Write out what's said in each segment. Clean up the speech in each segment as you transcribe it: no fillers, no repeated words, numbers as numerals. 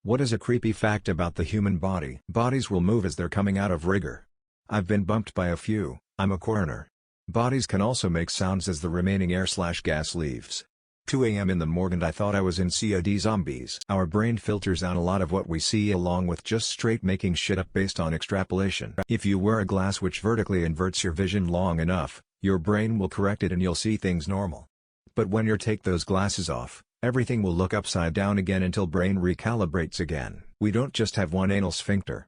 What is a creepy fact about the human body? Bodies will move as they're coming out of rigor. I've been bumped by a few, I'm a coroner. Bodies can also make sounds as the remaining air/gas leaves. 2 a.m. in the morgue and I thought I was in COD Zombies. Our brain filters out a lot of what we see along with just straight making shit up based on extrapolation. If you wear a glass which vertically inverts your vision long enough, your brain will correct it and you'll see things normal. But when you take those glasses off, everything will look upside down again until brain recalibrates again. We don't just have one anal sphincter.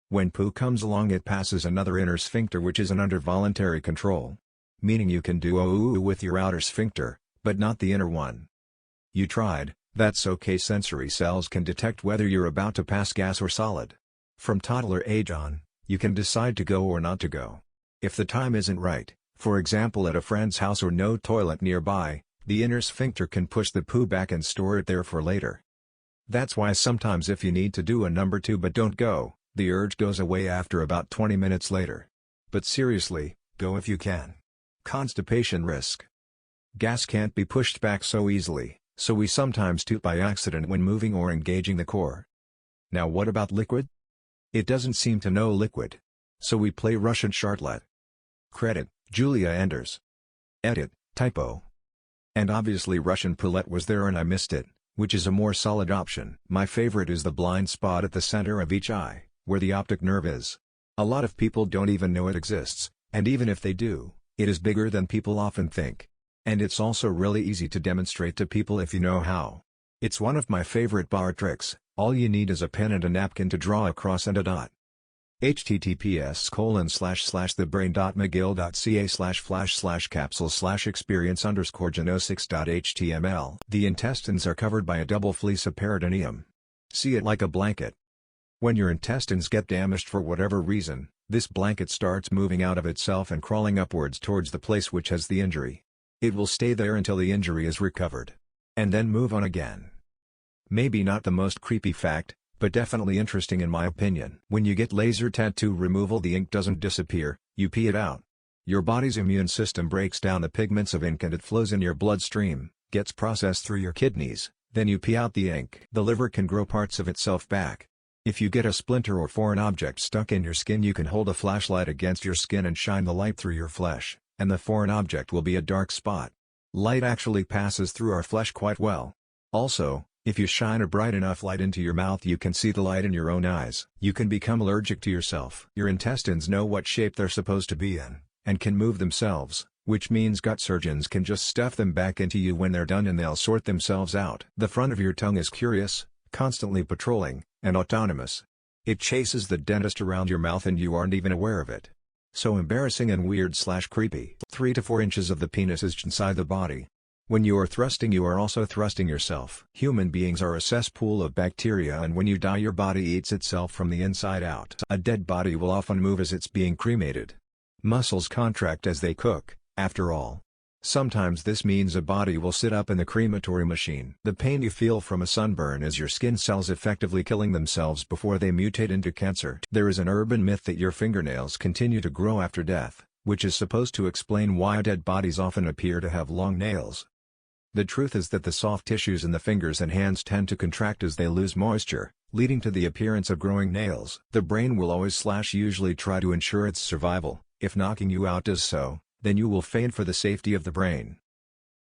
When poo comes along it passes another inner sphincter which is under voluntary control. Meaning you can do ooh with your outer sphincter, but not the inner one. You tried, that's okay. Sensory cells can detect whether you're about to pass gas or solid. From toddler age on, you can decide to go or not to go. If the time isn't right, for example at a friend's house or no toilet nearby, the inner sphincter can push the poo back and store it there for later. That's why sometimes if you need to do a number 2 but don't go, the urge goes away after about 20 minutes later. But seriously, go if you can. Constipation risk. Gas can't be pushed back so easily, so we sometimes toot by accident when moving or engaging the core. Now what about liquid? It doesn't seem to know liquid. So we play Russian Charlotte. Credit, Julia Enders. Edit, typo. And obviously Russian Poulette was there and I missed it, which is a more solid option. My favorite is the blind spot at the center of each eye, where the optic nerve is. A lot of people don't even know it exists, and even if they do, it is bigger than people often think. And it's also really easy to demonstrate to people if you know how. It's one of my favorite bar tricks. All you need is a pen and a napkin to draw a cross and a dot. https://thebrain.mcgill.ca/flash/capsule/experience_genosix.html. The intestines are covered by a double fleece of peritoneum. See it like a blanket. When your intestines get damaged for whatever reason, this blanket starts moving out of itself and crawling upwards towards the place which has the injury. It will stay there until the injury is recovered. And then move on again. Maybe not the most creepy fact, but definitely interesting in my opinion. When you get laser tattoo removal the ink doesn't disappear, you pee it out. Your body's immune system breaks down the pigments of ink and it flows in your bloodstream, gets processed through your kidneys, then you pee out the ink. The liver can grow parts of itself back. If you get a splinter or foreign object stuck in your skin you can hold a flashlight against your skin and shine the light through your flesh, and the foreign object will be a dark spot. Light actually passes through our flesh quite well. Also, if you shine a bright enough light into your mouth you can see the light in your own eyes. You can become allergic to yourself. Your intestines know what shape they're supposed to be in, and can move themselves, which means gut surgeons can just stuff them back into you when they're done and they'll sort themselves out. The front of your tongue is curious, constantly patrolling, and autonomous. It chases the dentist around your mouth and you aren't even aware of it. So embarrassing and weird/creepy. 3 to 4 inches of the penis is inside the body. When you are thrusting you are also thrusting yourself. Human beings are a cesspool of bacteria and when you die your body eats itself from the inside out. A dead body will often move as it's being cremated. Muscles contract as they cook, after all. Sometimes this means a body will sit up in the crematory machine. The pain you feel from a sunburn is your skin cells effectively killing themselves before they mutate into cancer. There is an urban myth that your fingernails continue to grow after death, which is supposed to explain why dead bodies often appear to have long nails. The truth is that the soft tissues in the fingers and hands tend to contract as they lose moisture, leading to the appearance of growing nails. The brain will always/usually try to ensure its survival. If knocking you out does so, then you will faint for the safety of the brain.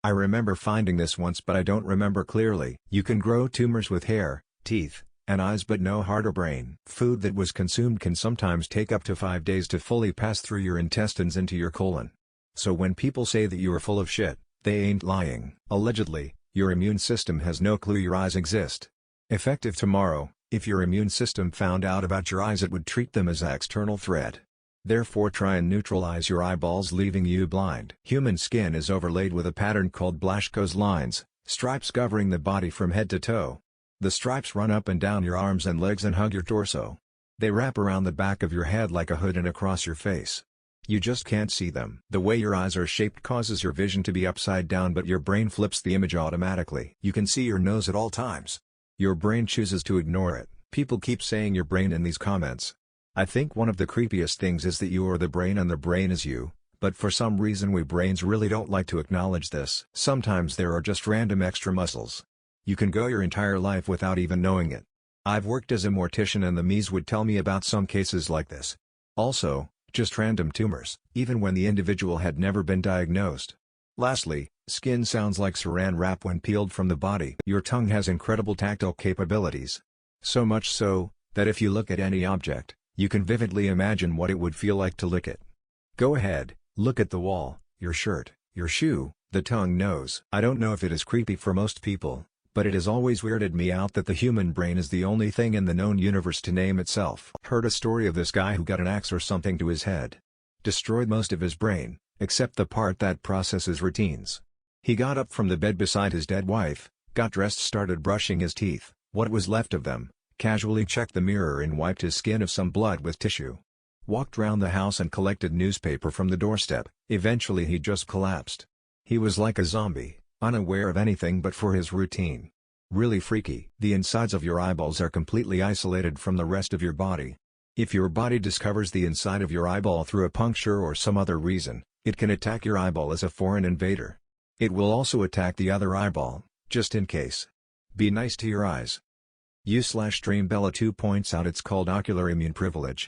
I remember finding this once but I don't remember clearly. You can grow tumors with hair, teeth, and eyes but no heart or brain. Food that was consumed can sometimes take up to 5 days to fully pass through your intestines into your colon. So when people say that you are full of shit, they ain't lying. Allegedly, your immune system has no clue your eyes exist. Effective tomorrow, if your immune system found out about your eyes it would treat them as an external threat. Therefore try and neutralize your eyeballs leaving you blind. Human skin is overlaid with a pattern called Blaschko's lines, stripes covering the body from head to toe. The stripes run up and down your arms and legs and hug your torso. They wrap around the back of your head like a hood and across your face. You just can't see them. The way your eyes are shaped causes your vision to be upside down but your brain flips the image automatically. You can see your nose at all times. Your brain chooses to ignore it. People keep saying your brain in these comments. I think one of the creepiest things is that you are the brain and the brain is you, but for some reason we brains really don't like to acknowledge this. Sometimes there are just random extra muscles. You can go your entire life without even knowing it. I've worked as a mortician and the Ms would tell me about some cases like this. Also, just random tumors, even when the individual had never been diagnosed. Lastly, skin sounds like saran wrap when peeled from the body. Your tongue has incredible tactile capabilities. So much so, that if you look at any object, you can vividly imagine what it would feel like to lick it. Go ahead, look at the wall, your shirt, your shoe, the tongue knows. I don't know if it is creepy for most people, but it has always weirded me out that the human brain is the only thing in the known universe to name itself. Heard a story of this guy who got an axe or something to his head. Destroyed most of his brain, except the part that processes routines. He got up from the bed beside his dead wife, got dressed, started brushing his teeth, what was left of them, casually checked the mirror and wiped his skin of some blood with tissue. Walked round the house and collected newspaper from the doorstep. Eventually he just collapsed. He was like a zombie, unaware of anything but for his routine. Really freaky. The insides of your eyeballs are completely isolated from the rest of your body. If your body discovers the inside of your eyeball through a puncture or some other reason, it can attack your eyeball as a foreign invader. It will also attack the other eyeball, just in case. Be nice to your eyes. U/Stream Bella 2 points out it's called ocular immune privilege.